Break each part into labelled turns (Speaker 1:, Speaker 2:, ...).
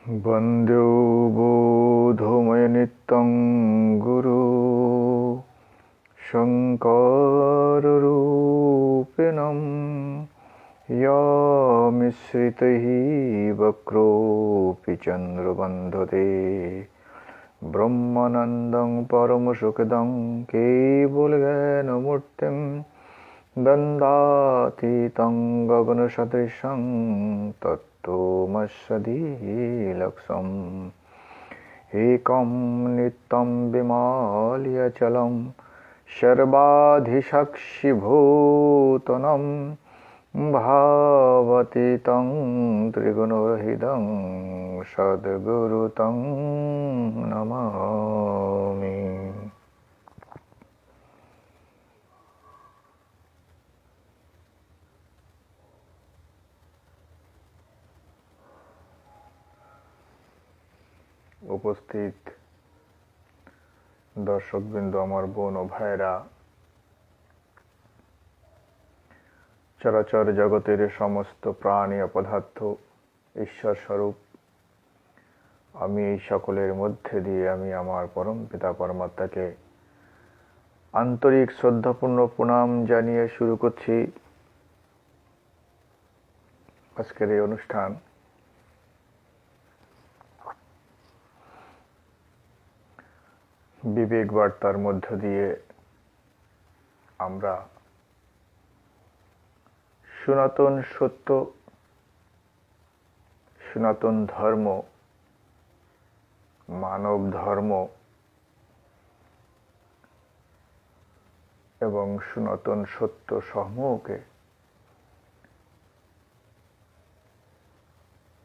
Speaker 1: वन्द्यो बोधमयनित्यं गुरु शङ्कररूपिणं यमिश्रितैः वक्रोऽपि चन्द्रबन्धते ब्रह्मानन्दं परमसुखदं केवलज्ञानमूर्तिं दन्दातीतं गगनसदृशं तत्त्वमस्यधीलक्ष्यम् एकं नित्यं विमाल्यचलं सर्वाधिसाक्षिभूतनं भावतीतं त्रिगुणरहितं सद्गुरुं नमामि। উপস্থিত দর্শকবৃন্দ, আমার বোন ও ভাইরা, চরাচর জগতের সমস্ত প্রাণী ও পদার্থ ঈশ্বর স্বরূপ। আমি এই সকলের মধ্যে দিয়ে আমি আমার পরম পিতা পরমাত্মাকে আন্তরিক শ্রদ্ধাপূর্ণ প্রণাম জানিয়ে শুরু করছি আজকের এই অনুষ্ঠান। বিবেক বার্তার মধ্য দিয়ে আমরা সনাতন সত্য, সনাতন ধর্ম, মানব ধর্ম এবং সনাতন সত্য সমূহকে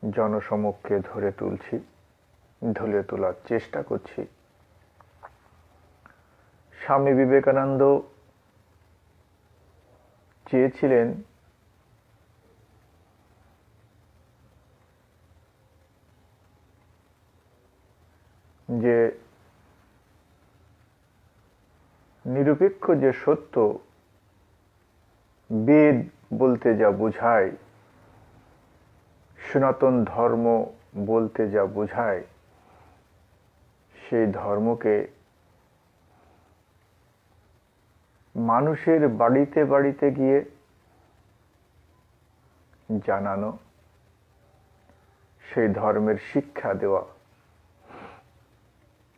Speaker 1: জনসমক্ষে ধরে তোলার চেষ্টা করছি। স্বামী বিবেকানন্দ চেয়েছিলেন যে নিরপেক্ষ যে সত্য, বেদ বলতে যা বোঝায়, সনাতন ধর্ম বলতে যা বোঝায়, সেই ধর্মকে মানুষের বাড়িতে বাড়িতে গিয়ে জানানো, সেই ধর্মের শিক্ষা দেওয়া,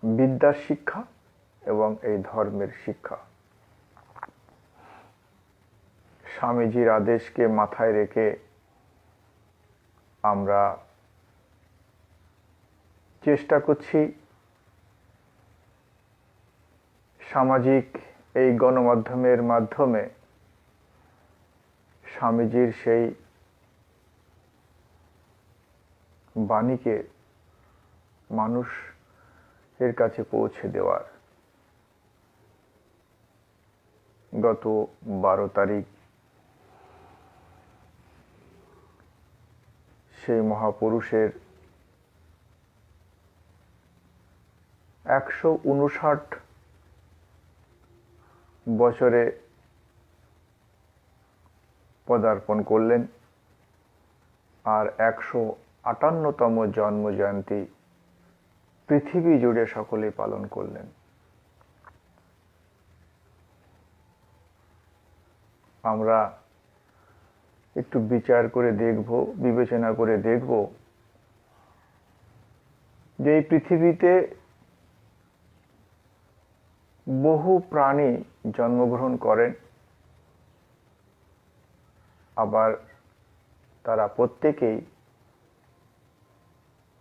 Speaker 1: বিদ্যার শিক্ষা এবং এই ধর্মের শিক্ষা। স্বামীজির আদেশকে মাথায় রেখে আমরা চেষ্টা করছি সামাজিক এই গণমাধ্যমের মাধ্যমে স্বামীজির সেই বাণীকে মানুষের কাছে পৌঁছে দেওয়ার। গত 12 তারিখ সেই মহাপুরুষের 159 বছরে পদার্পণ করলেন, আর 158তম জন্ম জয়ন্তী পৃথিবী জুড়ে সকলে পালন করলেন। আমরা একটু বিচার করে দেখব, বিবেচনা করে দেখব যে এই পৃথিবীতে বহু প্রাণী জন্মগ্রহণ করেন, আবার তারা প্রত্যেকেই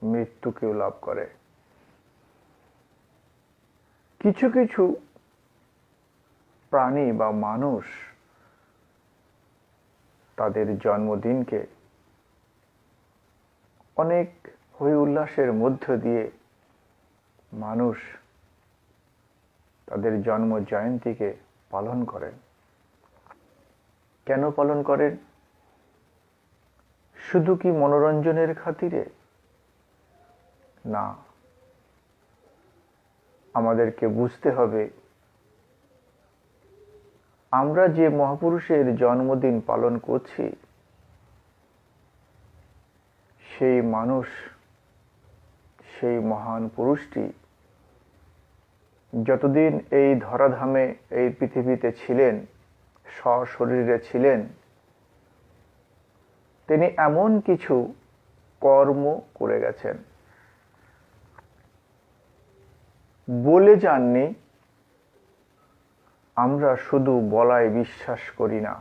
Speaker 1: মৃত্যুকেও লাভ করে। কিছু কিছু প্রাণী বা মানুষ তাদের জন্মদিনকে অনেক হৈ উল্লাসের মধ্য দিয়ে মানুষ তাদের জন্ম জয়ন্তীকে পালন করেন। কেন পালন করেন? শুধু কি মনোরঞ্জনের খাতিরে? না, আমাদেরকে বুঝতে হবে আমরা যে মহাপুরুষের জন্মদিন পালন করছি, সেই মানুষ সেই মহান পুরুষটি যতদিন এই ধরাধামে এই পৃথিবীতে ছিলেন, সশরীরে ছিলেন, তিনি এমন কিছু কর্ম করে গেছেন, বলে যাননি। আমরা শুধু বলায় বিশ্বাস করি না,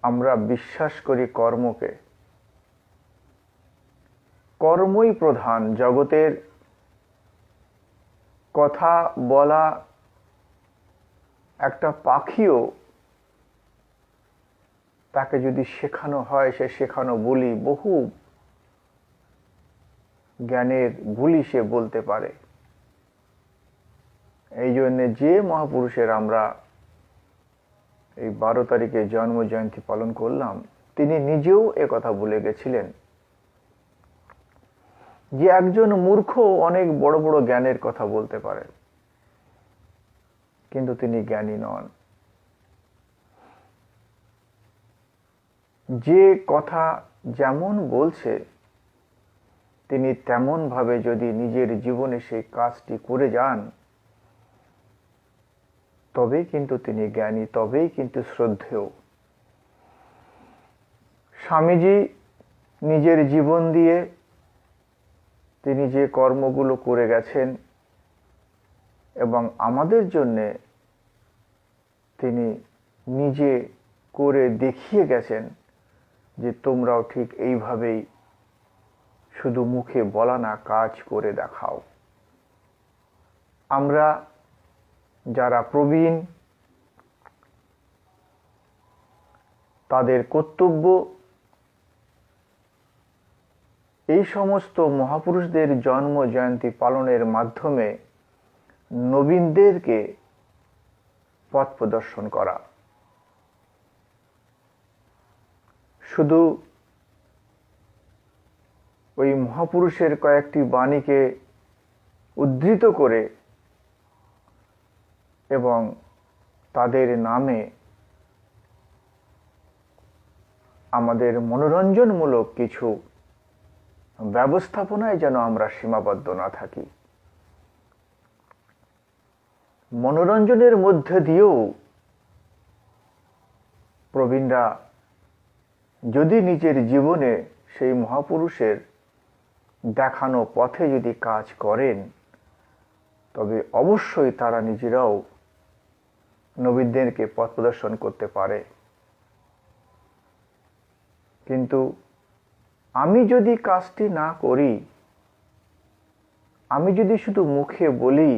Speaker 1: আমরা বিশ্বাস করি কর্মকে। কর্মই প্রধান। জগতের কথা বলা একটা পাখিও, তাকে যদি শেখানো হয়, সে শেখানো বলি, বহু জ্ঞানের বুলি সে বলতে পারে। এই জন্যে যে মহাপুরুষের আমরা এই 12 তারিখে জন্ম জয়ন্তী পালন করলাম, তিনি নিজেও একথা বলে গেছিলেন যে একজন মূর্খ অনেক বড় বড় জ্ঞানের কথা বলতে পারে, কিন্তু তিনি জ্ঞানী নন। যে কথা যেমন বলছে, তিনি তেমন ভাবে যদি নিজের জীবনে সেই কাজটি করে যান, তবেই কিন্তু তিনি জ্ঞানী, তবেই কিন্তু শ্রদ্ধেয়। স্বামীজি নিজের জীবন দিয়ে তিনি যে কর্মগুলো করে গেছেন এবং আমাদের জন্যে তিনি নিজে করে দেখিয়ে গেছেন যে তোমরাও ঠিক এইভাবেই শুধু মুখে বলা না, কাজ করে দেখাও। আমরা যারা প্রবীণ, তাদের কর্তব্য এই সমস্ত মহাপুরুষদের জন্ম জয়ন্তী পালনের মাধ্যমে নবীনদেরকে পথ প্রদর্শন করা। শুধু ওই মহাপুরুষের কয়েকটি বাণীকে উদ্ধৃত করে এবং তাদের নামে আমাদের মনোরঞ্জনমূলক কিছু ব্যবস্থাপনায় যেন আমরা সীমাবদ্ধ না থাকি। মনোরঞ্জনের মধ্যে দিয়েও প্রবীণরা যদি নিজের জীবনে সেই মহাপুরুষের দেখানো পথে যদি কাজ করেন, তবে অবশ্যই তারা নিজেরাও নবীনদেরকে পথ প্রদর্শন করতে পারে। কিন্তু আমি যদি কাজটি না করি, আমি যদি শুধু মুখে বলি,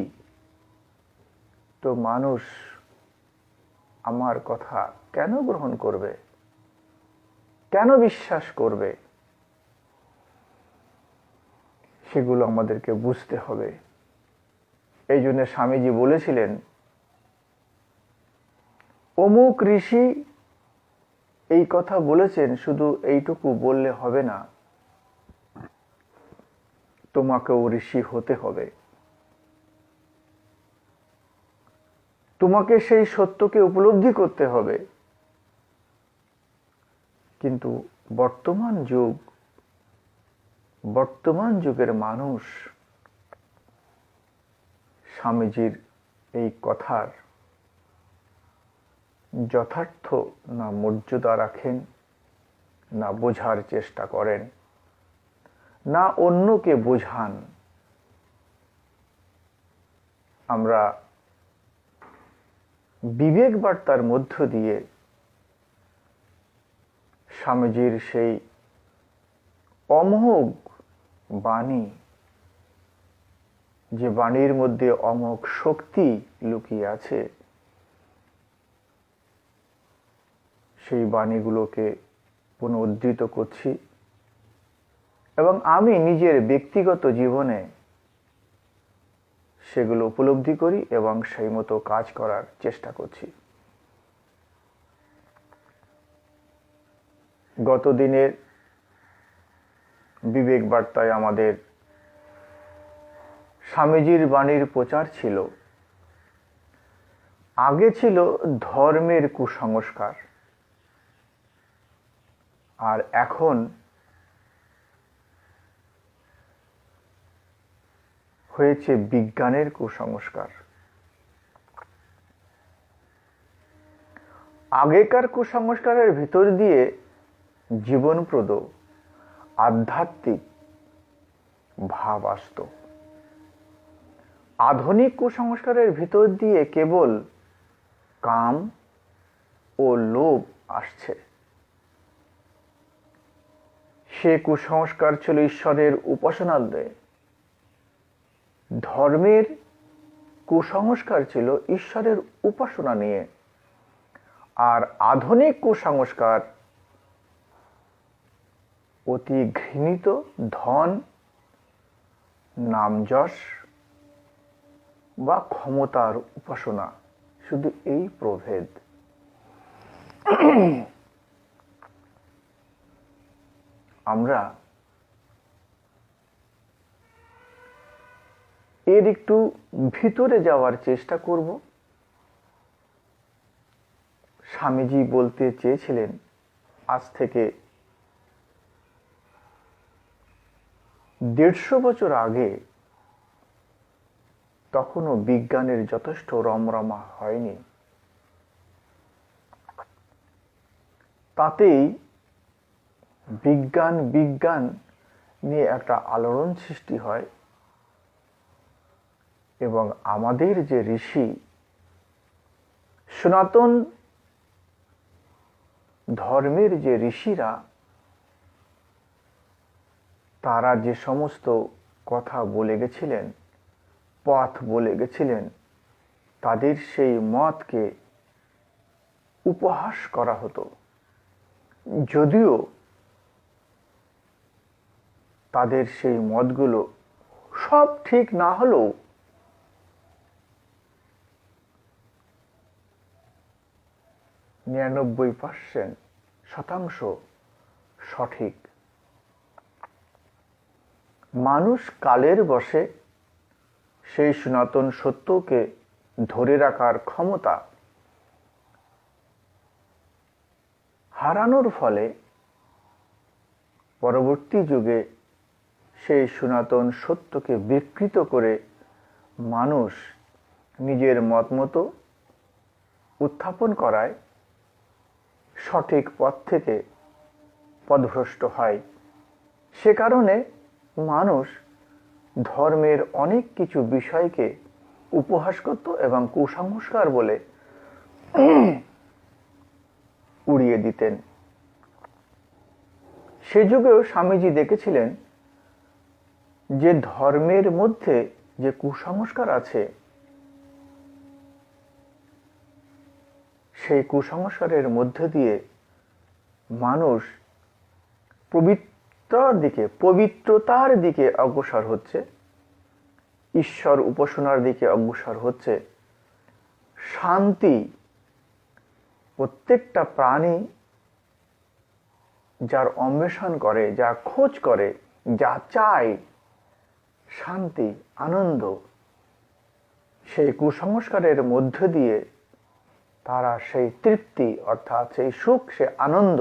Speaker 1: তো মানুষ আমার কথা কেন গ্রহণ করবে, কেন বিশ্বাস করবে? সেগুলো আমাদেরকে বুঝতে হবে। এই জন্য স্বামীজি বলেছিলেন, অমুক ঋষি এই কথা বলেছেন, শুধু এইটুকু বললে হবে না, তোমাকেও ঋষি হতে হবে। তোমাকে সেই সত্যকে উপলব্ধি করতে হবে। কিন্তু বর্তমান যুগের মানুষ স্বামীজির এই কথার যথার্থ না মর্যাদা রাখেন, না বোঝার চেষ্টা করেন, না অন্যকে বোঝান। আমরা বিবেক বার্তার মধ্য দিয়ে স্বামীজির সেই অমোঘ বাণী, যে বাণীর মধ্যে অমোঘ শক্তি লুকিয়ে আছে, সেই বাণীগুলোকে পুনরুদ্ধৃত করছি এবং আমি নিজের ব্যক্তিগত জীবনে সেগুলো উপলব্ধি করি এবং সেই মতো কাজ করার চেষ্টা করছি। গত দিনের বিবেক বার্তায় আমাদের স্বামীজির বাণীর প্রচার ছিল, আগে ছিল ধর্মের কুসংস্কার, আর এখন হয়েছে বিজ্ঞানের কুসংস্কার। আগেকার কুসংস্কারের ভিতর দিয়ে জীবনপ্রদ আধ্যাত্মিক ভাব আসত। আধুনিক কুসংস্কারের ভিতর দিয়ে কেবল কাম ও লোভ আসছে। সে কুসংস্কার ছিল ঈশ্বরের উপাসনালয়ে। ধর্মের কুসংস্কার ছিল ঈশ্বরের উপাসনা নিয়ে। আর আধুনিক কুসংস্কার অতি ঘৃণিত ধন, নামযশ বা ক্ষমতার উপাসনা, শুধু এই প্রভেদ। আমরা এর একটু ভিতরে যাওয়ার চেষ্টা করব। স্বামীজি বলতে চেয়েছিলেন আজ থেকে 150 বছর আগে, তখনও বিজ্ঞানের যথেষ্ট রমরমা হয়নি। তাতেই বিজ্ঞান নিয়ে একটা আলোড়ন সৃষ্টি হয় এবং আমাদের যে ঋষি, সনাতন ধর্মের যে ঋষিরা, তারা যে সমস্ত কথা বলে গেছিলেন, পথ বলে গেছিলেন, তাদের সেই মতকে উপহাস করা হতো। যদিও তাদের সেই মতগুলো সব ঠিক না হলেও 99% সঠিক। মানুষ কালের বশে সেই সনাতন সত্যকে ধরে রাখার ক্ষমতা হারানোর ফলে পরবর্তী যুগে সেই সনাতন সত্যকে বিকৃত করে মানুষ নিজের মতমতো উত্থাপন করায় সঠিক পথ থেকে পথভ্রষ্ট হয়। সে কারণে মানুষ ধর্মের অনেক কিছু বিষয়কে উপহাস করত এবং কুসংস্কার বলে উড়িয়ে দিতেন। সে যুগেও স্বামীজি দেখেছিলেন যে ধর্মের মধ্যে যে কুসংস্কার আছে, সেই কুসংস্কারের মধ্যে দিয়ে মানুষ পবিত্রতার দিকে অগ্রসর হচ্ছে, ঈশ্বর উপাসনার দিকে অগ্রসর হচ্ছে। শান্তি, প্রত্যেকটা প্রাণী যার অন্বেষণ করে, যা খোঁজ করে, যা চায়, শান্তি, আনন্দ, সেই কুসংস্কারের মধ্য দিয়ে তারা সেই তৃপ্তি অর্থাৎ সেই সুখ, সে আনন্দ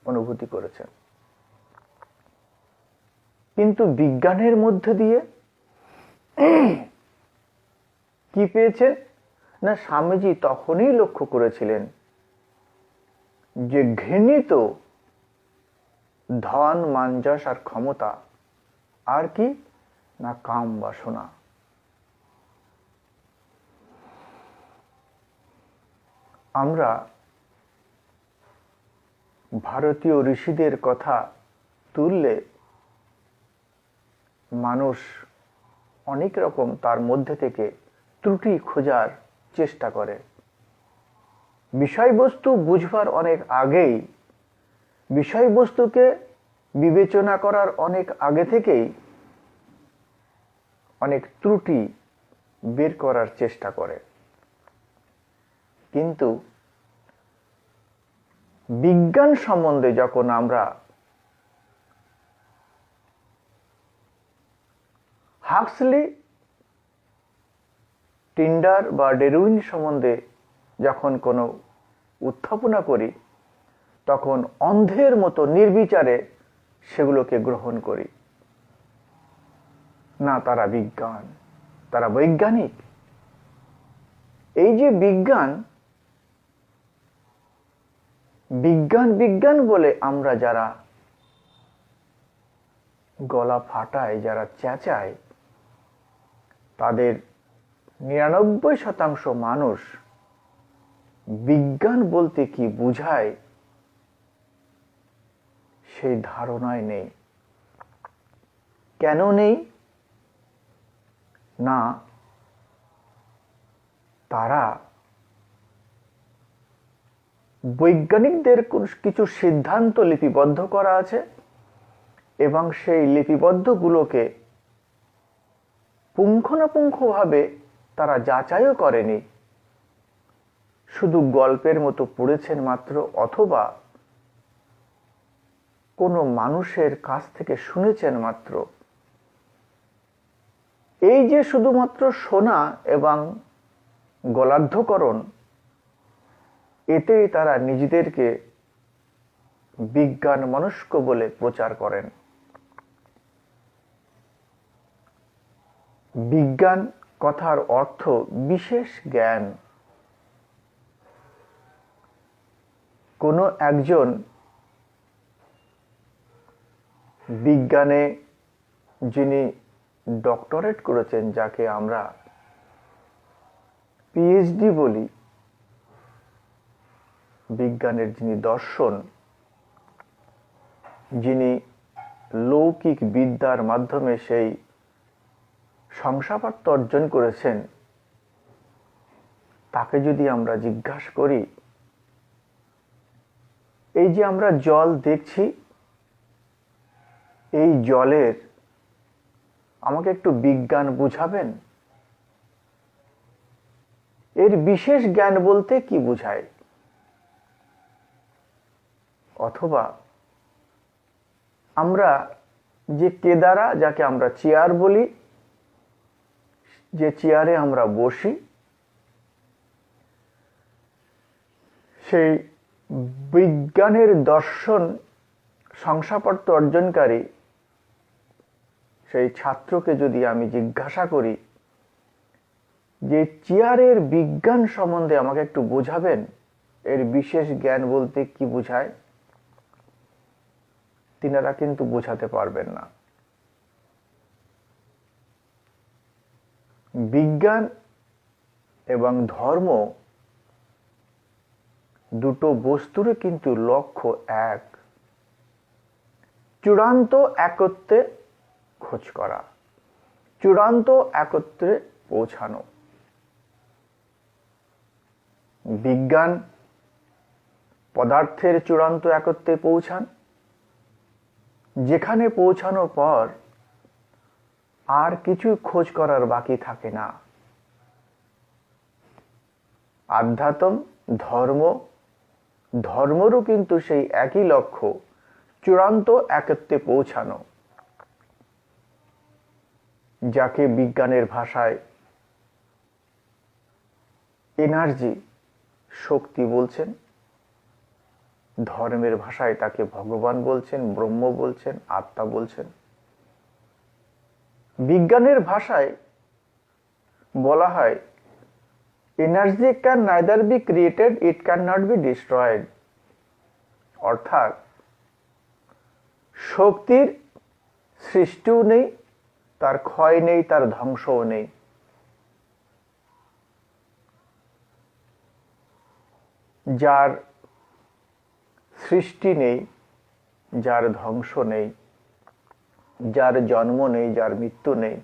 Speaker 1: অনুভূতি করেছেন। কিন্তু বিজ্ঞানের মধ্য দিয়ে কি পেয়েছেন না, স্বামীজি তখনই লক্ষ্য করেছিলেন যে ঘৃণিত ধন, মানযশ আর ক্ষমতা আর কি না কাম বাসনা। আমরা ভারতীয় ঋষিদের কথা তুললে মানুষ অনেক রকম তার মধ্যে থেকে ত্রুটি খোঁজার চেষ্টা করে। বিষয়বস্তু বুঝবার অনেক আগেই, বিষয়বস্তুকে বিবেচনা করার অনেক আগে থেকেই অনেক ত্রুটি বের করার চেষ্টা করে। কিন্তু বিজ্ঞান সম্বন্ধে যখন আমরা হাক্সলি, টিন্ডার বা ডারউইন সম্বন্ধে যখন কোনো উত্থাপনা করি, তখন অন্ধের মতো নির্বিচারে সেগুলোকে গ্রহণ করি। না তারা বিজ্ঞান, তারা বৈজ্ঞানিক। এই যে বিজ্ঞান বিজ্ঞান বিজ্ঞান বলে আমরা যারা গলা ফাটায়, যারা চেঁচায়, তাদের 99% মানুষ বিজ্ঞান বলতে কি বুঝায় সেই ধারণায় নেই। কেন নেই? না তারা বৈজ্ঞানিকদের কিছু সিদ্ধান্ত লিপিবদ্ধ করা আছে এবং সেই লিপিবদ্ধগুলোকে পুঙ্খানুপুঙ্খভাবে তারা যাচাইও করেনি, শুধু গল্পের মতো পড়েছেন মাত্র, অথবা কোনো মানুষের কাছ থেকে শুনেছেন মাত্র। এই যে শুধুমাত্র শোনা এবং গলার্ধকরণ, এতেই তারা নিজেদেরকে বিজ্ঞান মনস্ক বলে প্রচার করেন। বিজ্ঞান কথার অর্থ বিশেষ জ্ঞান। কোনো একজন বিজ্ঞানে যিনি ডক্টরেট করেছেন, যাকে আমরা পিএইচডি বলি, বিজ্ঞানের যিনি দর্শন, যিনি লৌকিক বিদ্যার মাধ্যমে সেই শংসাপত্র অর্জন করেছেন, তাকে যদি আমরা জিজ্ঞাসা করি, এই যে আমরা জল দেখছি, এই জলের আমাকে একটু বিজ্ঞান বুঝাবেন, এর বিশেষ জ্ঞান বলতে কি বুঝায়? অথবা আমরা যে কেদারা, যাকে আমরা চেয়ার বলি, যে চেয়ারে আমরা বসি, সেই বিজ্ঞানের দর্শন শংসাপত্র অর্জনকারী সেই ছাত্রকে যদি আমি জিজ্ঞাসা করি যে চেয়ারের বিজ্ঞান সম্বন্ধে আমাকে একটু বোঝাবেন, এর বিশেষ জ্ঞান বলতে কি বোঝায়, তিনারা কিন্তু বোঝাতে পারবেন না। বিজ্ঞান এবং ধর্ম দুটো বস্তুরই কিন্তু লক্ষ্য এক, চূড়ান্ত একত্বে খোঁজ করা, চূড়ান্ত একত্রে পৌঁছানো। বিজ্ঞান পদার্থের চূড়ান্ত একত্রে পৌঁছান, যেখানে পৌঁছানোর পর আর কিছু খোঁজ করার বাকি থাকে না। আধ্যাত্ম, ধর্মরও কিন্তু সেই একই লক্ষ্য, চূড়ান্ত একত্রে পৌঁছানো, যাকে বিজ্ঞানের ভাষায় এনার্জি, শক্তি বলছেন, ধর্মের ভাষায় তাকে ভগবান বলছেন, ব্রহ্ম বলছেন, আত্মা বলছেন। বিজ্ঞানের ভাষায় বলা হয় energy can neither B created, it can not be destroyed. অর্থাৎ শক্তির সৃষ্টিও নেই, তার ক্ষয় নেই, তার ধ্বংসও নেই। যার সৃষ্টি নেই, যার ধ্বংস নেই, যার জন্ম নেই, যার মৃত্যু নেই,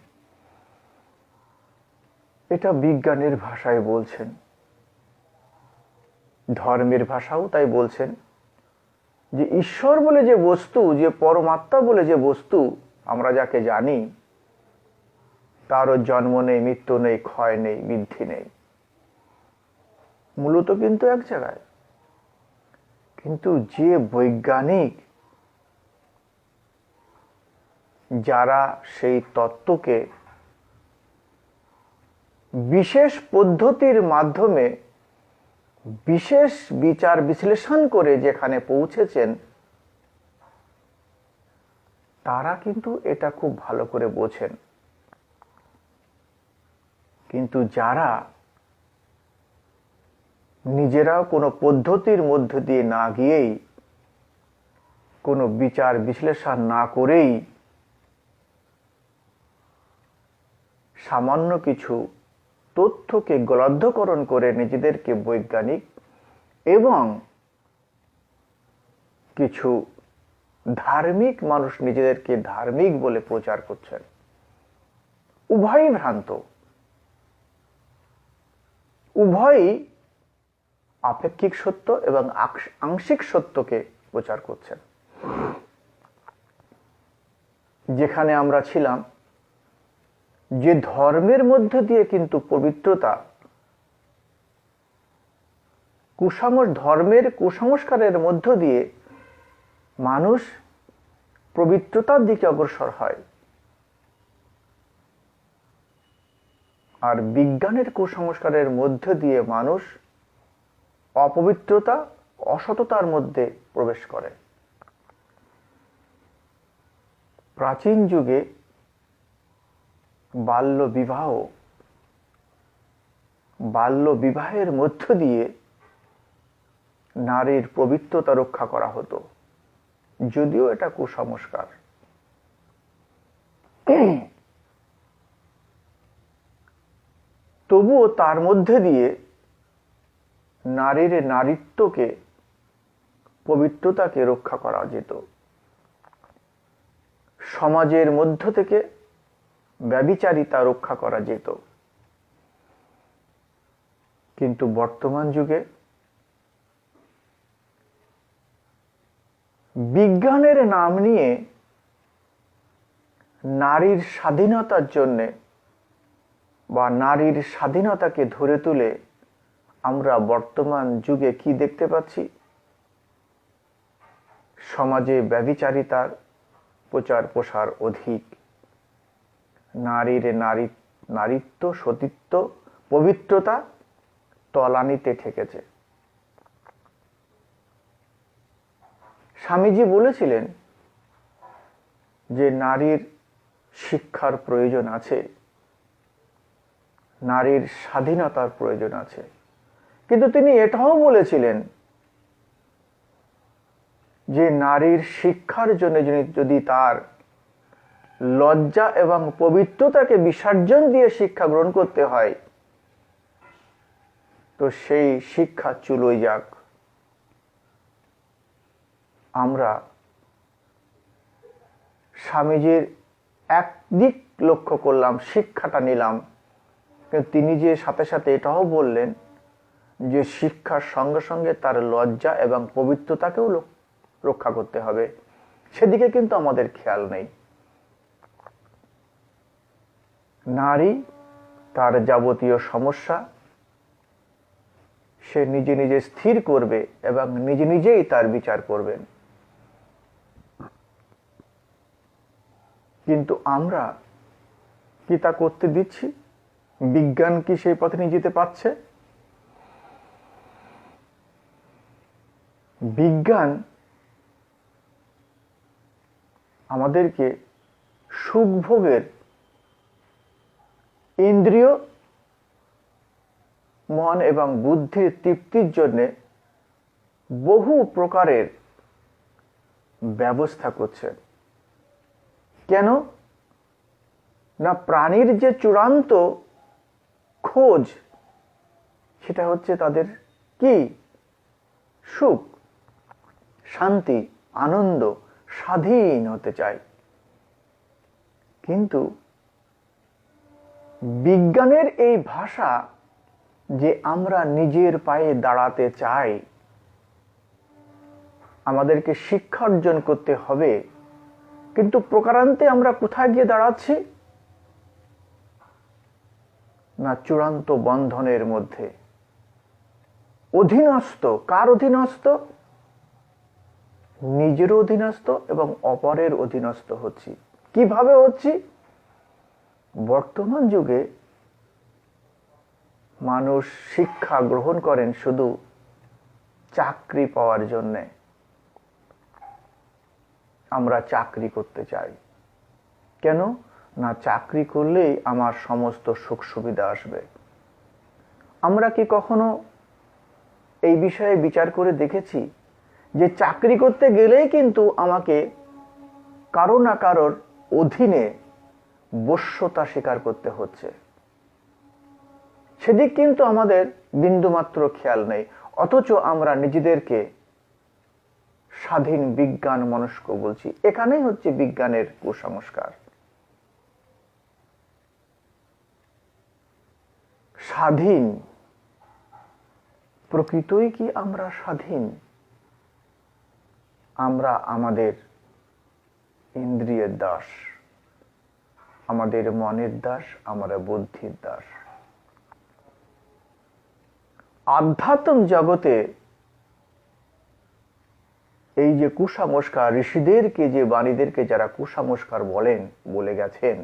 Speaker 1: এটা বিজ্ঞানের ভাষায় বলছেন। ধর্মের ভাষাও তাই বলছেন যে ঈশ্বর বলে যে বস্তু, যে পরমাত্মা বলে যে বস্তু আমরা যাকে জানি, তারও জন্ম নেই, মৃত্যু নেই, ক্ষয় নেই, বৃদ্ধি নেই। মূলত কিন্তু এক জায়গায়। কিন্তু যে বৈজ্ঞানিক, যারা সেই তত্ত্বকে বিশেষ পদ্ধতির মাধ্যমে বিশেষ বিচার বিশ্লেষণ করে যেখানে পৌঁছেছেন, তারা কিন্তু এটা খুব ভালো করে বোঝেন। কিন্তু যারা নিজেরাও কোনো পদ্ধতির মধ্য দিয়ে না গিয়েই, কোনো বিচার বিশ্লেষণ না করেই সামান্য কিছু তথ্যকে গলদ্ধকরণ করে নিজেদেরকে বৈজ্ঞানিক এবং কিছু ধার্মিক মানুষ নিজেদেরকে ধার্মিক বলে প্রচার করছেন, উভয়ই ভ্রান্ত। উভয়ই আপেক্ষিক সত্য এবং আংশিক সত্যকে প্রচার করছেন। যেখানে আমরা ছিলাম, যে ধর্মের মধ্য দিয়ে কিন্তু পবিত্রতা, ধর্মের কুসংস্কারের মধ্য দিয়ে মানুষ পবিত্রতার দিকে অগ্রসর হয়, আর বিজ্ঞানের কুসংস্কারের মধ্য দিয়ে মানুষ অপবিত্রতা, অসততার মধ্যে প্রবেশ করে। প্রাচীন যুগে বাল্য বিবাহের মধ্য দিয়ে নারীর পবিত্রতা রক্ষা করা হতো, যদিও এটা কুসংস্কার। তবুও তার মধ্যে দিয়ে নারীর নারীত্বকে, পবিত্রতাকে রক্ষা করা যেত। সমাজের মধ্য থেকে ব্যভিচারিতা রক্ষা করা যেত। কিন্তু বর্তমান যুগে বিজ্ঞানের নাম নিয়ে নারীর স্বাধীনতার জন্যে বা নারীর স্বাধীনতাকে ধরে তুলে আমরা বর্তমান যুগে কি দেখতে পাচ্ছি? সমাজে ব্যভিচারিতার প্রচার প্রসার অধিক। নারীর নারীত্ব, সতীত্ব, পবিত্রতা তলানিতে ঠেকেছে। স্বামীজি বলেছিলেন যে নারীর শিক্ষার প্রয়োজন আছে, নারীর স্বাধীনতার প্রয়োজন আছে। কিন্তু তিনি এটাও বলেছিলেন যে নারীর শিক্ষার জন্য যদি তার লজ্জা এবং পবিত্রতাকে বিসর্জন দিয়ে শিক্ষা গ্রহণ করতে হয়, তো সেই শিক্ষা চুলোয় যাক। আমরা স্বামীজির একদিক লক্ষ্য করলাম, শিক্ষাটা নিলাম, কিন্তু তিনি যে সাথে সাথে এটাও বললেন যে শিক্ষার সঙ্গে সঙ্গে তার লজ্জা এবং পবিত্রতাকেও রক্ষা করতে হবে। সেদিকে কিন্তু আমাদের খেয়াল নেই। নারী তার যাবতীয় সমস্যা সে নিজে নিজে স্থির করবে এবং নিজে নিজেই তার বিচার করবেন। কিন্তু আমরা কি তা করতে দিচ্ছি? বিজ্ঞান কি সেই পথে নিয়ে যেতে পারছে? বিজ্ঞান আমাদেরকে সুখভোগের, ইন্দ্রিয়, মন এবং বুদ্ধির তৃপ্তির জন্য বহু প্রকারের ব্যবস্থা করছে। কেন না, প্রাণীর যে চূড়ান্ত খোঁজ সেটা হচ্ছে তাদের কি? সুখ, শান্তি, আনন্দ, স্বাধীন হতে চায়। কিন্তু বিজ্ঞানের এই ভাষা যে আমরা নিজের পায়ে দাঁড়াতে চাই, আমাদেরকে শিক্ষা অর্জন করতে হবে, কিন্তু প্রকারান্তে আমরা কোথায় গিয়ে দাঁড়াচ্ছি? না, চূড়ান্ত বন্ধনের মধ্যে অধীনস্থ। কার অধীনস্থ? নিজের অধীনস্থ এবং অপরের অধীনস্থ হচ্ছি। কিভাবে হচ্ছি? বর্তমান যুগে মানুষ শিক্ষা গ্রহণ করেন শুধু চাকরি পাওয়ার জন্যে। আমরা চাকরি করতে চাই। কেন না চাকরি করলেই আমার সমস্ত সুখ সুবিধা আসবে। আমরা কি কখনো এই বিষয়ে বিচার করে দেখেছি যে চাকরি করতে গেলেই কিন্তু আমাকে কারো না কারোর অধীনে বশ্যতা স্বীকার করতে হচ্ছে? সেদিক কিন্তু আমাদের বিন্দুমাত্র খেয়াল নেই, অথচ আমরা নিজেদেরকে স্বাধীন বিজ্ঞান মনস্ক বলছি। এখানেই হচ্ছে বিজ্ঞানের কুসংস্কার। স্বাধীন, প্রকৃতই কি আমরা স্বাধীন? আমরা আমাদের ইন্দ্রিয়ের দাস, আমাদের মনের দাস, আমরা বুদ্ধির দাস। আধ্যাত্ম জগতে এই যে কুসংস্কার, ঋষিদেরকে যে বাণীদেরকে যারা কুসংস্কার বলে গেছেন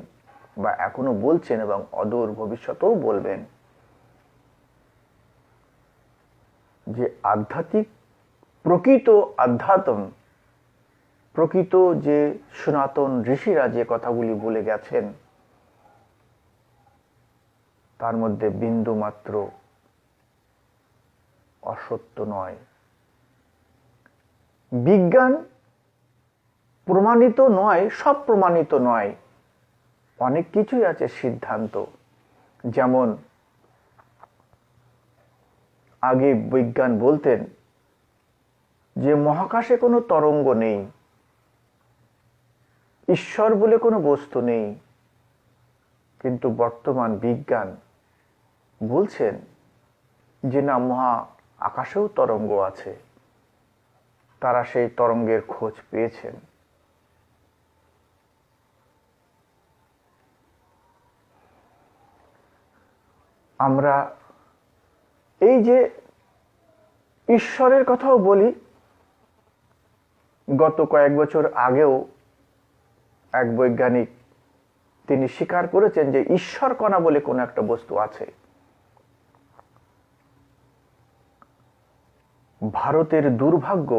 Speaker 1: বা এখনো বলছেন এবং অদূর ভবিষ্যতেও বলবেন, যে আধ্যাত্মিক প্রকৃত আধ্যাত্ম, প্রকৃত যে সনাতন ঋষিরা যে কথাগুলি বলে গেছেন তার মধ্যে বিন্দু মাত্র অসত্য নয়। বিজ্ঞান প্রমাণিত নয়, সব প্রমাণিত নয়, অনেক কিছুই আছে সিদ্ধান্ত। যেমন আগে বিজ্ঞান বলতেন যে মহাকাশে কোনো তরঙ্গ নেই, ঈশ্বর বলে কোনো বস্তু নেই, কিন্তু বর্তমান বিজ্ঞান বলছেন যে না, মহা আকাশেও তরঙ্গ আছে, তারা সেই তরঙ্গের খোঁজ পেয়েছেন। আমরা এই যে ঈশ্বরের কথাও বলি, গত কয়েক বছর আগেও এক বৈজ্ঞানিক তিনি স্বীকার করেছেন যে ঈশ্বর কণা বলে কোনো একটা বস্তু আছে। ভারতের দুর্ভাগ্য,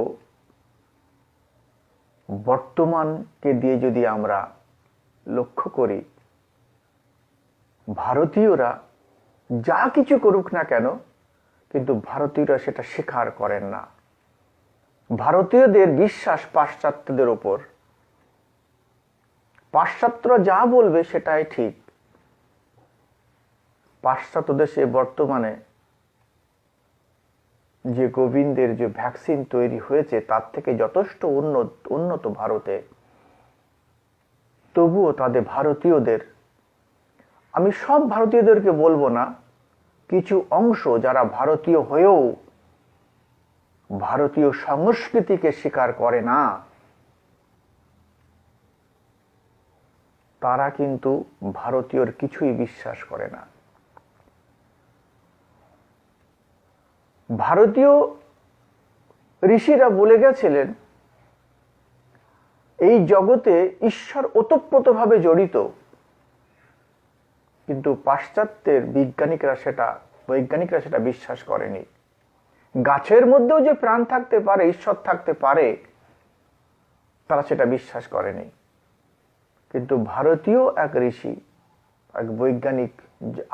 Speaker 1: বর্তমানকে দিয়ে যদি আমরা লক্ষ্য করি, ভারতীয়রা যা কিছু করুক না কেন, কিন্তু ভারতীয়রা সেটা স্বীকার করেন না। ভারতীয়দের বিশ্বাস পাশ্চাত্যদের ওপর, পাশ্চাত্যরা যা বলবে সেটাই ঠিক। পাশ্চাত্য দেশে বর্তমানে যে গোবিন্দের যে ভ্যাকসিন তৈরি হয়েছে তার থেকে যথেষ্ট উন্নত ভারতে, তবুও তাদের ভারতীয়দের, আমি সব ভারতীয়দেরকে বলবো না, কিছু অংশ যারা ভারতীয় হয়েও ভারতীয় সংস্কৃতিকে স্বীকার করে না, তারা কিন্তু ভারতীয়র কিছুই বিশ্বাস করে না। ভারতীয় ঋষিরা বলে গেছিলেন এই জগতে ঈশ্বর ওতপ্রোতভাবে জড়িত, কিন্তু পাশ্চাত্যের বৈজ্ঞানিকরা সেটা বিশ্বাস করেনি। গাছের মধ্যেও যে প্রাণ থাকতে পারে, ঈশ্বর থাকতে পারে, তারা সেটা বিশ্বাস করেনি। কিন্তু ভারতীয় এক ঋষি, এক বৈজ্ঞানিক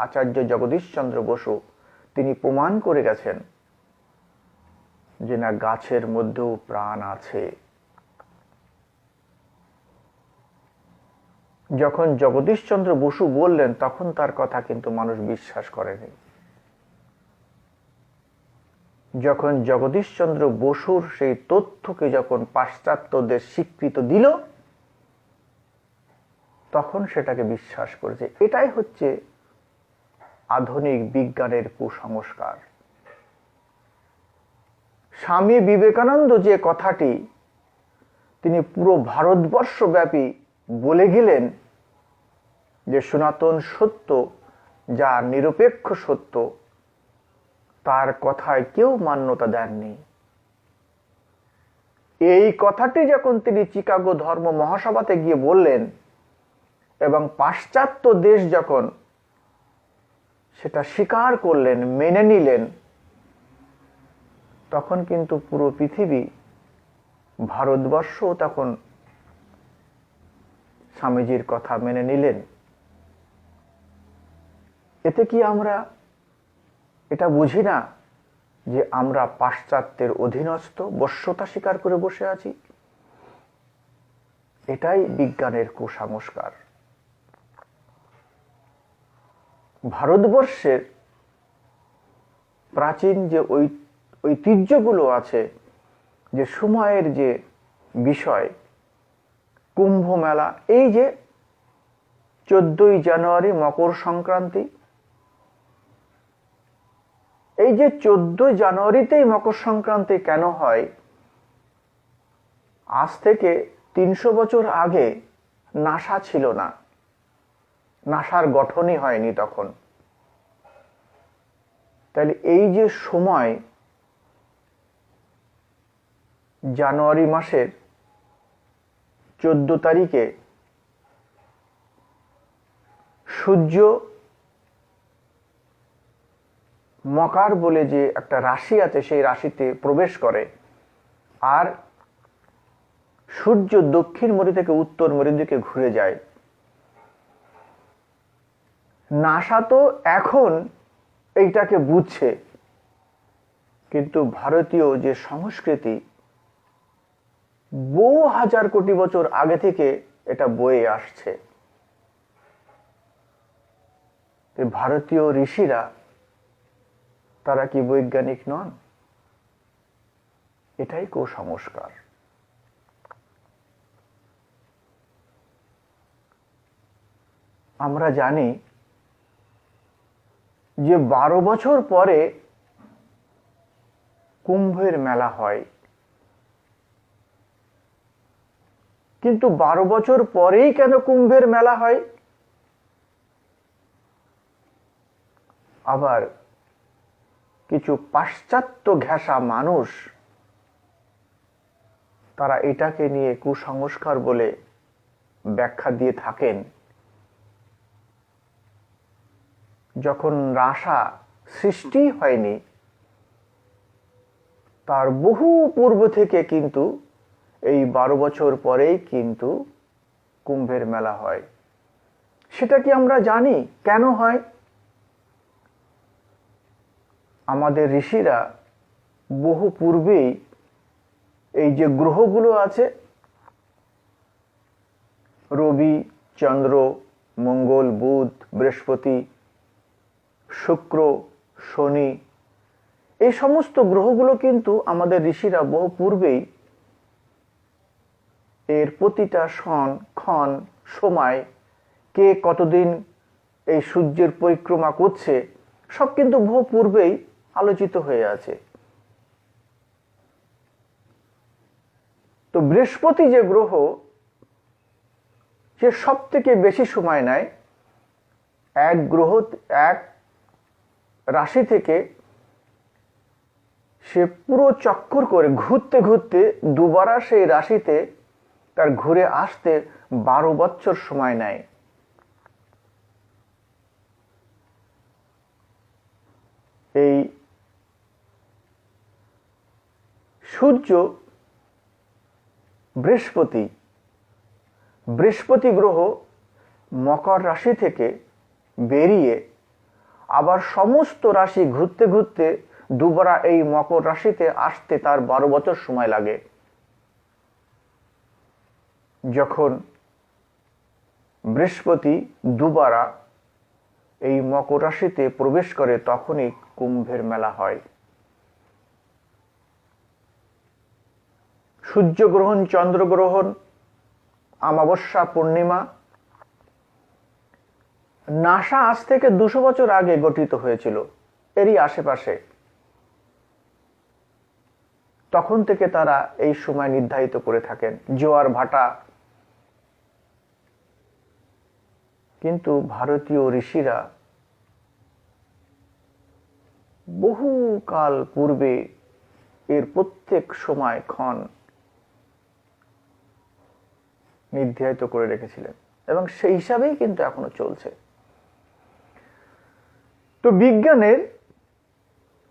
Speaker 1: আচার্য জগদীশচন্দ্র বসু, তিনি প্রমাণ করে গেছেন যে না, গাছের মধ্যেও প্রাণ আছে। যখন জগদীশচন্দ্র বসু বললেন তখন তার কথা কিন্তু মানুষ বিশ্বাস করেনি। যখন জগদীশচন্দ্র বসুর সেই তথ্যকে যখন পাশ্চাত্যদের স্বীকৃত দিল, তখন সেটাকে বিশ্বাস করেছে। এটাই হচ্ছে আধুনিক বিজ্ঞানের কুসংস্কার। স্বামী বিবেকানন্দ যে কথাটি তিনি পুরো ভারতবর্ষব্যাপী বলে গেলেন যে সনাতন সত্য যা নিরপেক্ষ সত্য, তার কথায় কেউ মান্যতা দেননি। এই কথাটি যখন তিনি চিকাগো ধর্ম মহাসভাতে গিয়ে বললেন এবং পাশ্চাত্য দেশ যখন সেটা স্বীকার করলেন, মেনে নিলেন, তখন কিন্তু পুরো পৃথিবী, ভারতবর্ষ তখন স্বামীজির কথা মেনে নিলেন। এতে কি আমরা এটা বুঝি না যে আমরা পাশ্চাত্যের অধীনস্থ, বশ্যতা স্বীকার করে বসে আছি? এটাই বিজ্ঞানের কুসংস্কার। ভারতবর্ষের প্রাচীন যে ঐতিহ্যগুলো আছে, যে সময়ের যে বিষয়, কুম্ভ মেলা, এই যে 14ই জানুয়ারি মকর সংক্রান্তি, এই যে 14 জানুয়ারিতেই মকর সংক্রান্তি কেন হয়? আজ থেকে 300 বছর আগে নাসা ছিল না, নাসার গঠনই হয়নি তখন। তাহলে এই যে সময়, জানুয়ারি মাসের 14 তারিখে সূর্য মকার বলে যে একটা রাশি আছে, সেই রাশিতে প্রবেশ করে, আর সূর্য দক্ষিণ মেরু থেকে উত্তর মেরু দিকে ঘুরে যায়। নাসা তো এখন এইটাকে বুঝছে, কিন্তু ভারতীয় যে সংস্কৃতি বহু হাজার কোটি বছর আগে থেকে এটা বয়ে আসছে। ভারতীয় ঋষিরা তারা কি বৈজ্ঞানিক নন? এটাই কুসংস্কার। আমরা জানি যে 12 বছর পরে কুম্ভের মেলা হয়, কিন্তু 12 বছর পরেই কেন কুম্ভের মেলা হয়? আবার কিছু পাশ্চাত্য ঘেঁষা মানুষ তারা এটাকে নিয়ে কুসংস্কার বলে ব্যাখ্যা দিয়ে থাকেন। যখন নাসা সৃষ্টি হয়নি, তার বহু পূর্ব থেকে কিন্তু এই 12 বছর পরেই কিন্তু কুম্ভের মেলা হয়। সেটা কি আমরা জানি কেন হয়? আমাদের ঋষিরা বহু পূর্বেই এই যে গ্রহগুলো আছে, রবি, চন্দ্র, মঙ্গল, বুধ, বৃহস্পতি, শুক্র, শনি, এই সমস্ত গ্রহগুলো কিন্তু আমাদের ঋষিরা বহু পূর্বেই এর প্রতিটা ক্ষণ সময়, কে কতদিন এই সূর্যের পরিক্রমা করছে, সব কিন্তু বহু পূর্বেই আলোচিত হয়ে আছে। তো বৃহস্পতি যে গ্রহ, সে সব থেকে বেশি সময় নেয় এক গ্রহ, এক রাশি থেকে সে পুরো চক্কর করে ঘুরতে ঘুরতে দুবারা সেই রাশিতে তার ঘুরে আসতে 12 বছর সময় নেয়। এই সূর্য বৃহস্পতি গ্রহ মকর রাশি থেকে বেরিয়ে আবার সমস্ত রাশি ঘুরতে ঘুরতে দুবারা এই মকর রাশিতে আসতে তার 12 বছর সময় লাগে। যখন বৃহস্পতি দুবারা এই মকর রাশিতে প্রবেশ করে, তখনই কুম্ভের মেলা হয়। সূর্যগ্রহণ, চন্দ্রগ্রহণ, অমাবস্যা, পূর্ণিমা, নাসা আজ থেকে 200 বছর আগে গঠিত হয়েছিল, এরই আশেপাশে। তখন থেকে তারা এই সময় নির্ধারিত করে থাকেন, জোয়ার ভাটা। কিন্তু ভারতীয় ঋষিরা বহু কাল পূর্বে এর প্রত্যেক সময় ক্ষণ নির্ধারিত করে রেখেছিলেন, এবং সেই হিসাবেই কিন্তু এখনো চলছে। তো বিজ্ঞানের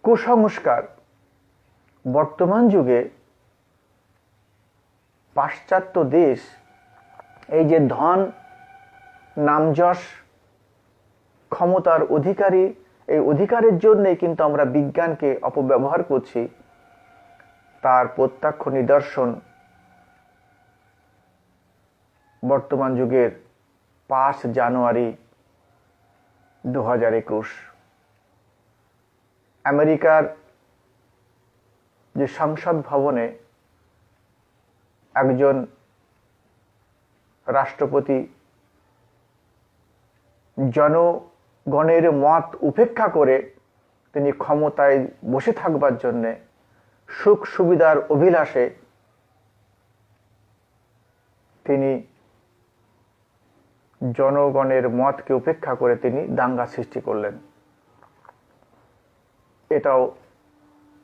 Speaker 1: কুসংস্কার বর্তমান যুগে পাশ্চাত্য দেশ এই যে ধন, নামযশ, ক্ষমতার অধিকারী, এই অধিকারের জন্যই কিন্তু আমরা বিজ্ঞানকে অপব্যবহার করছি। তার প্রত্যক্ষ নিদর্শন বর্তমান যুগের 5 জানুয়ারি 2021 আমেরিকার যে সংসদ ভবনে একজন রাষ্ট্রপতি জনগণের মত উপেক্ষা করে তিনি ক্ষমতায় বসে থাকবার জন্যে, সুখ সুবিধার অভিলাষে তিনি জনগণের মতকে উপেক্ষা করে তিনি দাঙ্গা সৃষ্টি করলেন। এটাও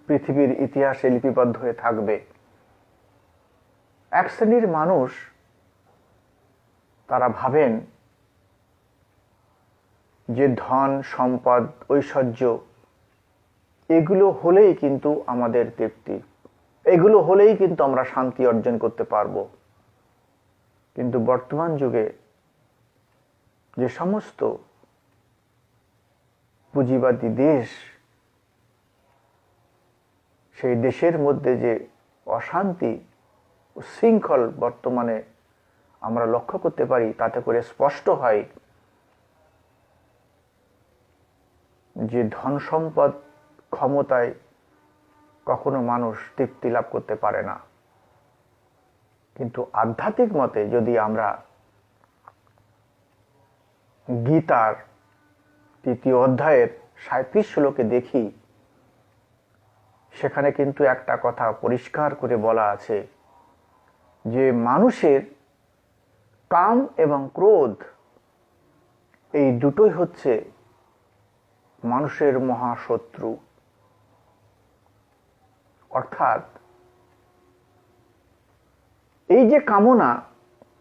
Speaker 1: পৃথিবীর ইতিহাসে লিপিবদ্ধ হয়ে থাকবে। এক শ্রেণীর মানুষ তারা ভাবেন যে ধন, সম্পদ, ঐশ্বর্য এগুলো হলেই কিন্তু আমাদের তৃপ্তি, এগুলো হলেই কিন্তু আমরা শান্তি অর্জন করতে পারবো। কিন্তু বর্তমান যুগে যে সমস্ত পুঁজিবাদী দেশ, সেই দেশের মধ্যে যে অশান্তি, উচ্ছৃঙ্খল বর্তমানে আমরা লক্ষ্য করতে পারি, তাতে করে স্পষ্ট হয় যে ধন সম্পদ, ক্ষমতায় কখনো মানুষ তৃপ্তি লাভ করতে পারে না। কিন্তু আধ্যাত্মিক মতে যদি আমরা গীতার 3য় অধ্যায়ের 37 শ্লোকে দেখি, সেখানে কিন্তু একটা কথা পরিষ্কার করে বলা আছে যে মানুষের কাম এবং ক্রোধ এই দুটোই হচ্ছে মানুষের মহাশত্রু। অর্থাৎ এই যে কামনা,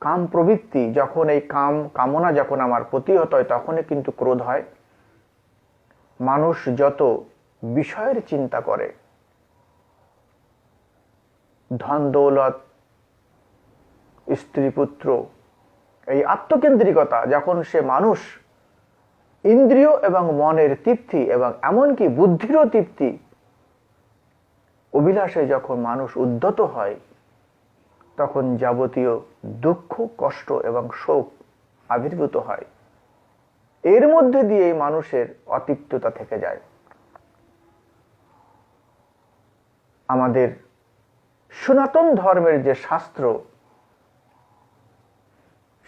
Speaker 1: কাম প্রবৃত্তি, যখন এই কামনা যখন আমার প্রতিহত হয়, তখনই কিন্তু ক্রোধ হয়। মানুষ যত বিষয়ের চিন্তা করে, ধন দৌলত, স্ত্রী পুত্র, এই আত্মকেন্দ্রিকতা, যখন সে মানুষ ইন্দ্রিয় এবং মনের তৃপ্তি এবং এমনকি বুদ্ধিরও তৃপ্তি অভিলাষে যখন মানুষ উদ্ধত হয়, তখন যাবতীয় দুঃখ, কষ্ট এবং শোক আবির্ভূত হয়। এর মধ্যে দিয়ে মানুষের অতৃপ্ততা থেকে যায়। আমাদের সনাতন ধর্মের যে শাস্ত্র,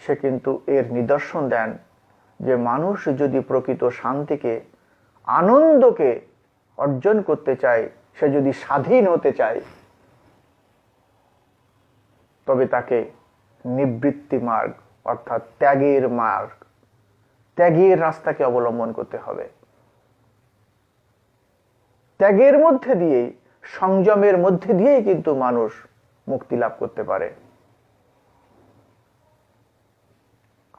Speaker 1: সে কিন্তু এর নিদর্শন দেন যে মানুষ যদি প্রকৃত শান্তিকে, আনন্দকে অর্জন করতে চায়, সে যদি স্বাধীন হতে চায়, তবে তাকে নিবৃত্তি মার্গ অর্থাৎ ত্যাগের মার্গ, ত্যাগের রাস্তাকে অবলম্বন করতে হবে। ত্যাগের মধ্যে দিয়েই, সংযমের মধ্যে দিয়েই কিন্তু মানুষ মুক্তি লাভ করতে পারে।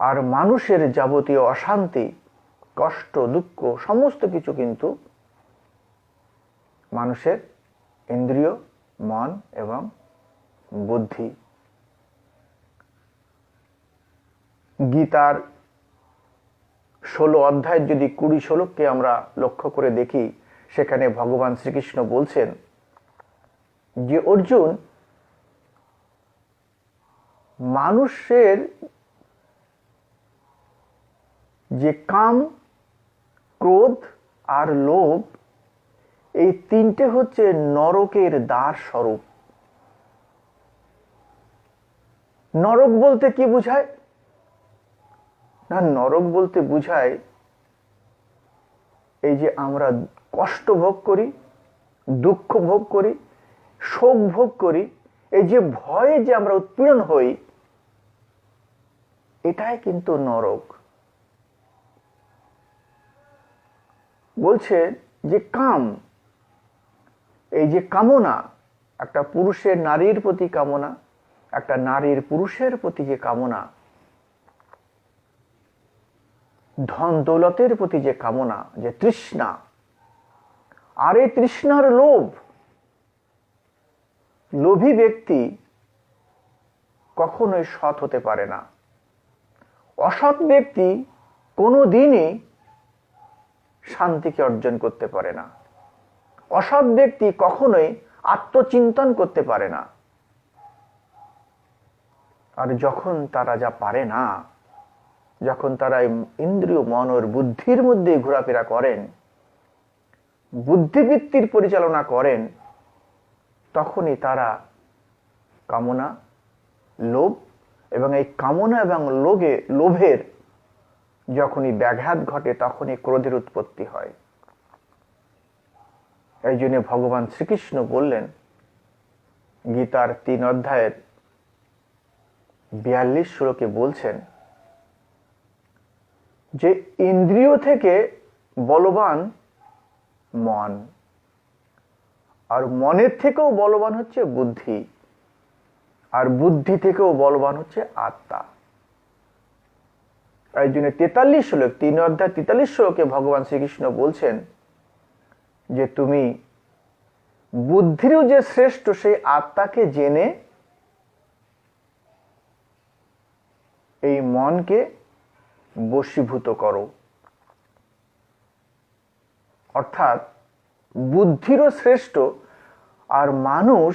Speaker 1: আর মানুষের যাবতীয় অশান্তি, কষ্ট, দুঃখ সমস্ত কিছু কিন্তু মানুষের ইন্দ্রিয়, মন এবং বুদ্ধি। গীতার 16 অধ্যায়ের যদি 20 শ্লোককে আমরা লক্ষ্য করে দেখি, সেখানে ভগবান শ্রীকৃষ্ণ বলছেন যে অর্জুন, মানুষের যে কাম, ক্রোধ আর লোভ, এই 3টে হচ্ছে নরকের দ্বার স্বরূপ। নরক বলতে কি বোঝায় না? নরক বলতে বোঝায় এই যে আমরা কষ্ট ভোগ করি, দুঃখ ভোগ করি, শোক ভোগ করি, এই যে ভয়ে যে আমরা উৎপীড়ন হই, এটাই কিন্তু নরক। বলছে যে কাম, এই যে কামনা, একটা পুরুষের নারীর প্রতি কামনা, একটা নারীর পুরুষের প্রতি যে কামনা, ধন দৌলতের প্রতি যে কামনা, যে তৃষ্ণা, আর এই তৃষ্ণার লোভ, লোভী ব্যক্তি কখনোই সৎ হতে পারে না। অসৎ ব্যক্তি কোনো দিনই শান্তিকে অর্জন করতে পারে না। অসৎ ব্যক্তি কখনোই আত্মচিন্তন করতে পারে না। আর যখন তারা যা পারে না, যখন তারা ইন্দ্রিয় মন ও বুদ্ধির মধ্যে ঘোরাফেরা করেন, বুদ্ধিবৃত্তির পরিচালনা করেন, তখনই তারা কামনা, লোভ এবং এই কামনা এবং লোভের যখনই ব্যাঘাত ঘটে তখনই ক্রোধের উৎপত্তি হয়। এই জন্য ভগবান শ্রীকৃষ্ণ বললেন গীতার 3 অধ্যায়ের 42 শ্লোকে বলছেন যে ইন্দ্রিয় থেকে বলবান মন, আর মনের থেকেও বলবান হচ্ছে বুদ্ধি, আর বুদ্ধি থেকেও বলবান হচ্ছে আত্মা। এই জন্য 43 শ্লোক 3 অধ্যায় 43 শ্লোকে ভগবান শ্রীকৃষ্ণ বলছেন যে তুমি বুদ্ধিরও যে শ্রেষ্ঠ সেই আত্মাকে জেনে এই মনকে বশীভূত করো। অর্থাৎ বুদ্ধিরও শ্রেষ্ঠ, আর মানুষ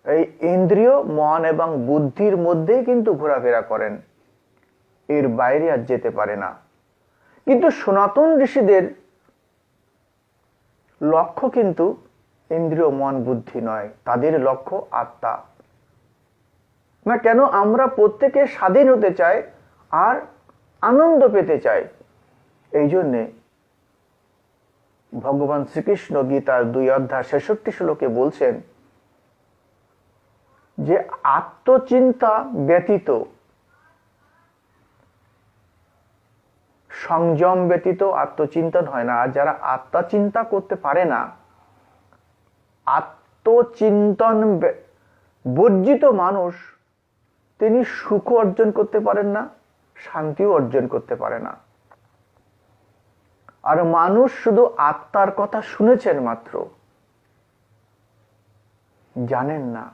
Speaker 1: এই ইন্দ্রিয় মন এবং বুদ্ধির মধ্যেই কিন্তু ঘোরাফেরা করেন, এর বাইরে আর যেতে পারে না। কিন্তু সনাতন ঋষিদের লক্ষ্য কিন্তু ইন্দ্রিয় মন বুদ্ধি নয়, তাদের লক্ষ্য আত্মা। না কেন? আমরা প্রত্যেকে স্বাধীন হতে চাই আর আনন্দ পেতে চাই। এই জন্যে ভগবান শ্রীকৃষ্ণ গীতার 2 অধ্যায় 66 শ্লোকে বলছেন যে আত্মচিন্তা ব্যতীত, সংযম ব্যতীত আত্মচিন্তন হয় না। আর যারা আত্মচিন্তা করতে পারে না, আত্মচিন্তন বর্জিত মানুষ, তিনি সুখ অর্জন করতে পারেন না, শান্তিও অর্জন করতে পারে না। আর মানুষ শুধু আত্মার কথা শুনেছেন মাত্র, জানেন না।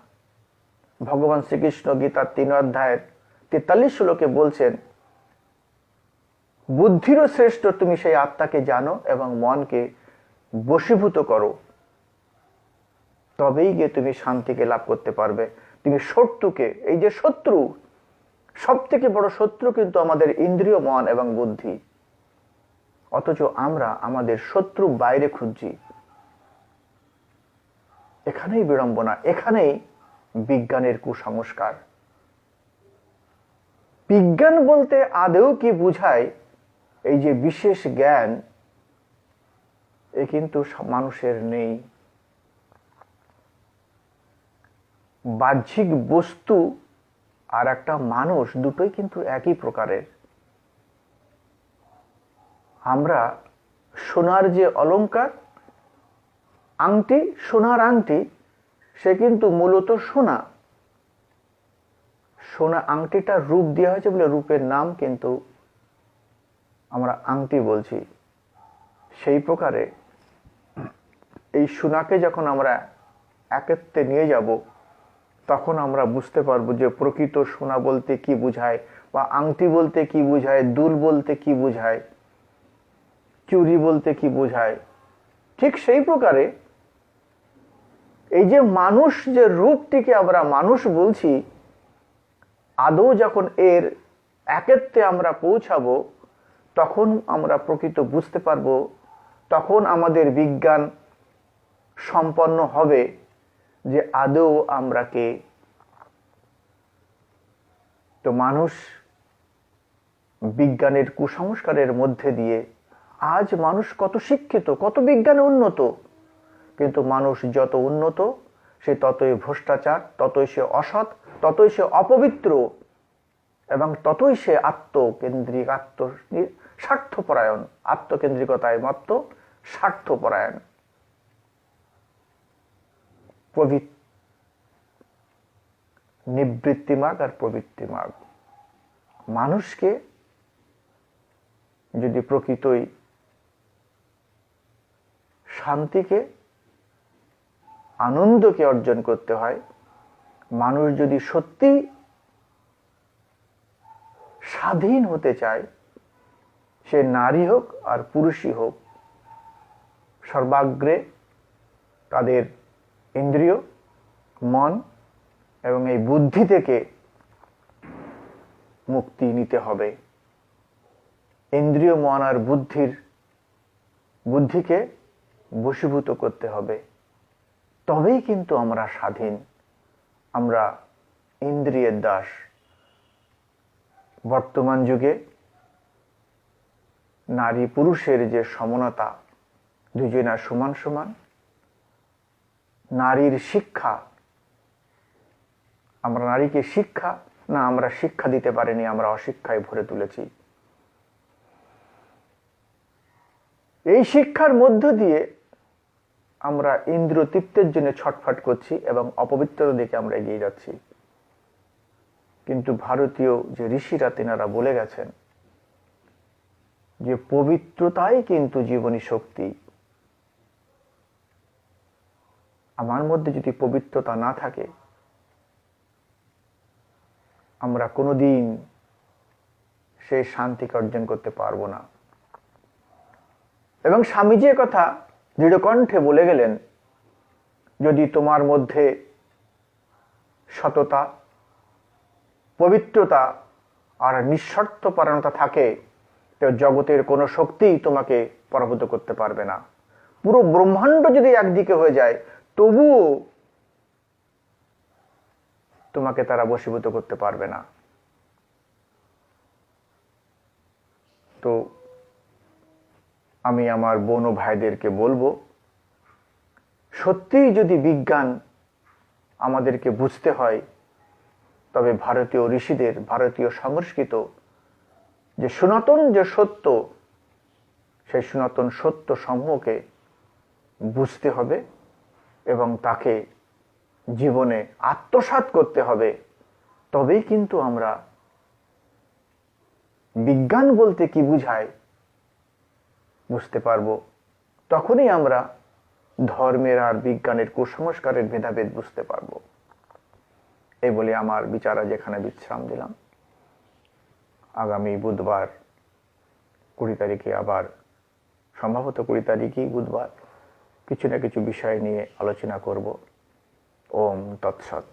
Speaker 1: ভগবান শ্রীকৃষ্ণ গীতার 3 অধ্যায়ের 43 শ্লোকে বলছেন বুদ্ধিরও শ্রেষ্ঠ তুমি সেই আত্মাকে জানো এবং মনকে বশীভূত করো, তবেই গিয়ে তুমি শান্তিকে লাভ করতে পারবে। তুমি শত্রুকে, এই যে শত্রু, সব থেকে বড় শত্রু কিন্তু আমাদের ইন্দ্রিয় মন এবং বুদ্ধি, অথচ আমরা আমাদের শত্রু বাইরে খুঁজছি। এখানেই বিড়ম্বনা, এখানেই বিজ্ঞানের কুসংস্কার। বিজ্ঞান বলতে আদৌ কি বুঝায়, এই যে বিশেষ জ্ঞান, এ কিন্তু মানুষের নেই। বাহ্যিক বস্তু আর একটা মানুষ দুটোই কিন্তু একই প্রকারের। আমরা সোনার যে অলংকার, আংটি, সোনার আংটি, সে কিন্তু মূলত সোনা। সোনা আংটিটা রূপ দেওয়া হয়েছে বলে রূপের নাম কিন্তু আমরা আংটি বলছি। সেই প্রকারে এই সোনাকে যখন আমরা একত্রে নিয়ে যাব, তখন আমরা বুঝতে পারবো যে প্রকৃত সোনা বলতে কি বোঝায়, বা আংটি বলতে কি বোঝায়, দুল বলতে কি বোঝায়, চুরি বলতে কি বোঝায়। ঠিক সেই প্রকারে এই যে মানুষ, যে রূপটিকে আমরা মানুষ বলছি, আদৌ যখন এর একত্রে আমরা পৌঁছাবো, তখন আমরা প্রকৃত বুঝতে পারবো, তখন আমাদের বিজ্ঞান সম্পন্ন হবে যে আদৌ আমরা কে। তো মানুষ বিজ্ঞানের কুসংস্কারের মধ্যে দিয়ে, আজ মানুষ কত শিক্ষিত, কত বিজ্ঞানে উন্নত, কিন্তু মানুষ যত উন্নত সে ততই ভ্রষ্টাচার, ততই সে অসৎ, ততই সে অপবিত্র, এবং ততই সে আত্মকেন্দ্রিক, স্বার্থপরায়ণ, আত্মকেন্দ্রিকতায় মত্ত, স্বার্থপরায়ণ। নিবৃত্তি মার্গ আর প্রবৃত্তি মার্গ। মানুষকে যদি প্রকৃতই শান্তিকে, আনন্দকে অর্জন করতে হয়, মানুষ যদি সত্যি স্বাধীন হতে চায়, সে নারী হোক আর পুরুষই হোক, সর্বাগ্রে তাদের ইন্দ্রিয়, মন এবং এই বুদ্ধি থেকে মুক্তি নিতে হবে। ইন্দ্রিয়, মন আর বুদ্ধিকে বশীভূত করতে হবে, তবেই কিন্তু আমরা স্বাধীন। আমরা ইন্দ্রিয়ের দাস। বর্তমান যুগে নারী পুরুষের যে সমানতা, দুজনা সমান সমান, নারীর শিক্ষা, আমরা নারীকে শিক্ষা না, আমরা শিক্ষা দিতে পারিনি, আমরা অশিক্ষায় ভরে তুলেছি। এই শিক্ষার মধ্য দিয়ে আমরা ইন্দ্রিয় তৃপ্তির জন্য ছটফট করছি এবং অপবিত্রতার দিকে আমরা এগিয়ে যাচ্ছি। কিন্তু ভারতীয় যে ঋষিরা, তেনারা বলে গেছেন যে পবিত্রতাই কিন্তু জীবনী শক্তি। আমার মধ্যে যদি পবিত্রতা না থাকে, আমরা কোনোদিন সেই শান্তিকে অর্জন করতে পারবো না। এবং স্বামীজি কথা দৃঢ় কণ্ঠে বলে গেলেন, যদি তোমার মধ্যে সততা, পবিত্রতা আর নিঃস্বার্থপরতা থাকে, তো জগতের কোনো শক্তিই তোমাকে পরাভূত করতে পারবে না। পুরো ব্রহ্মাণ্ড যদি একদিকে হয়ে যায়, তবুও তোমাকে তারা বশীভূত করতে পারবে না। তো আমি আমার বোন ও ভাইদেরকে বলবো, সত্যিই যদি বিজ্ঞান আমাদেরকে বুঝতে হয়, তবে ভারতীয় ঋষিদের, ভারতীয় সংস্কৃত যে সনাতন যে সত্য, সেই সনাতন সত্য সমূহকে বুঝতে হবে এবং তাকে জীবনে আত্মসাৎ করতে হবে। তবেই কিন্তু আমরা বিজ্ঞান বলতে কি বুঝায় বুঝতে পারবো। তখনই আমরা ধর্মের আর বিজ্ঞানের কুসংস্কারের ভেদাভেদ বুঝতে পারবো। এই বলে আমার বিচার আজ এখানে বিশ্রাম দিলাম। আগামী বুধবার 20 তারিখে আবার, সম্ভবত 20 তারিখই বুধবার, কিছু না কিছু বিষয় নিয়ে আলোচনা করব। ওম তৎসৎ।